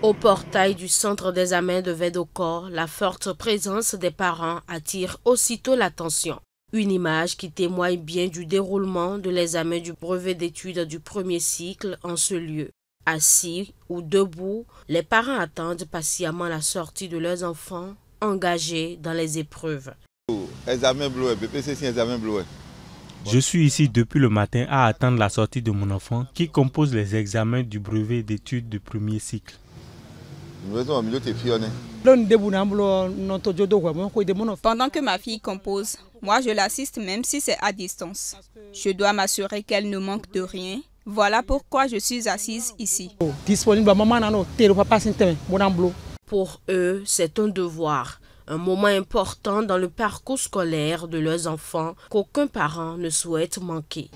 Au portail du centre d'examen de Védocor, la forte présence des parents attire aussitôt l'attention. Une image qui témoigne bien du déroulement de l'examen du brevet d'études du premier cycle en ce lieu. Assis ou debout, les parents attendent patiemment la sortie de leurs enfants engagés dans les épreuves. Je suis ici depuis le matin à attendre la sortie de mon enfant qui compose les examens du brevet d'études du premier cycle. Pendant que ma fille compose, moi je l'assiste même si c'est à distance. Je dois m'assurer qu'elle ne manque de rien. Voilà pourquoi je suis assise ici. Pour eux, c'est un devoir, un moment important dans le parcours scolaire de leurs enfants qu'aucun parent ne souhaite manquer.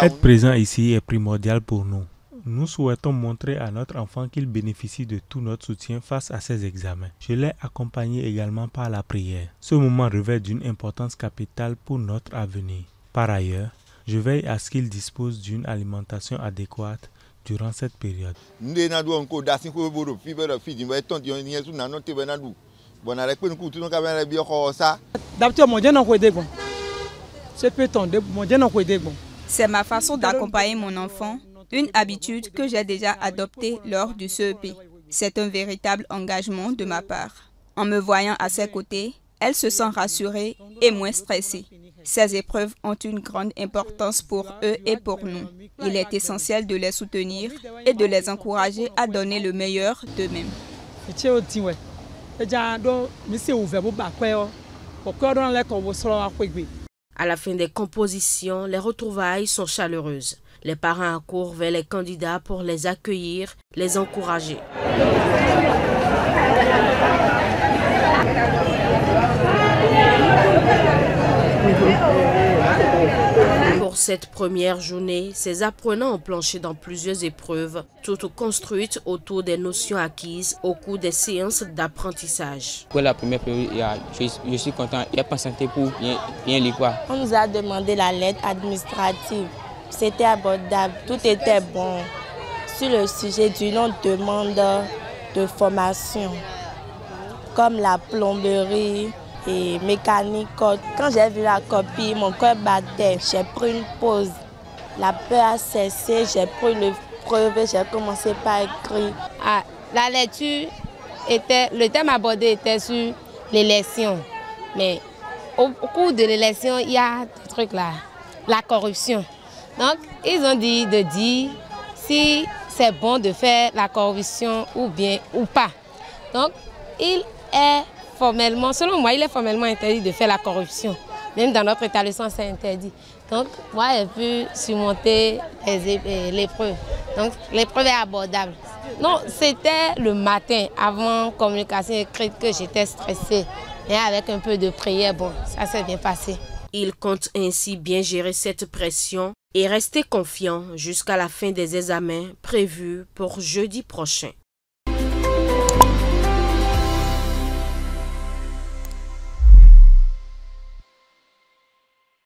Être présent ici est primordial pour nous. Nous souhaitons montrer à notre enfant qu'il bénéficie de tout notre soutien face à ses examens. Je l'ai accompagné également par la prière. Ce moment revêt d'une importance capitale pour notre avenir. Par ailleurs, je veille à ce qu'il dispose d'une alimentation adéquate durant cette période. C'est ma façon d'accompagner mon enfant, une habitude que j'ai déjà adoptée lors du CEP. C'est un véritable engagement de ma part. En me voyant à ses côtés, elle se sent rassurée et moins stressée. Ces épreuves ont une grande importance pour eux et pour nous. Il est essentiel de les soutenir et de les encourager à donner le meilleur d'eux-mêmes. À la fin des compositions, les retrouvailles sont chaleureuses. Les parents accourent vers les candidats pour les accueillir, les encourager. Pour cette première journée, ces apprenants ont planché dans plusieurs épreuves, toutes construites autour des notions acquises au cours des séances d'apprentissage. Pour la première période, je suis content. Il n'y a pas santé pour bien lire quoi. On nous a demandé la lettre administrative. C'était abordable, tout était bon. Sur le sujet du nom de demande de formation, comme la plomberie et mécanique. Quand j'ai vu la copie, mon cœur battait. J'ai pris une pause. La peur a cessé, j'ai pris le brevet, j'ai commencé par écrire. La lecture le thème abordé était sur l'élection. Mais au cours de l'élection, il y a des trucs là, la corruption. Donc, ils ont dit de dire si c'est bon de faire la corruption ou bien ou pas. Donc, il est formellement, selon moi, il est formellement interdit de faire la corruption. Même dans notre établissement, c'est interdit. Donc, moi, j'ai pu surmonter l'épreuve. Donc, l'épreuve est abordable. Non, c'était le matin, avant communication écrite, que j'étais stressée. Mais avec un peu de prière, bon, ça s'est bien passé. Il compte ainsi bien gérer cette pression et rester confiant jusqu'à la fin des examens prévus pour jeudi prochain.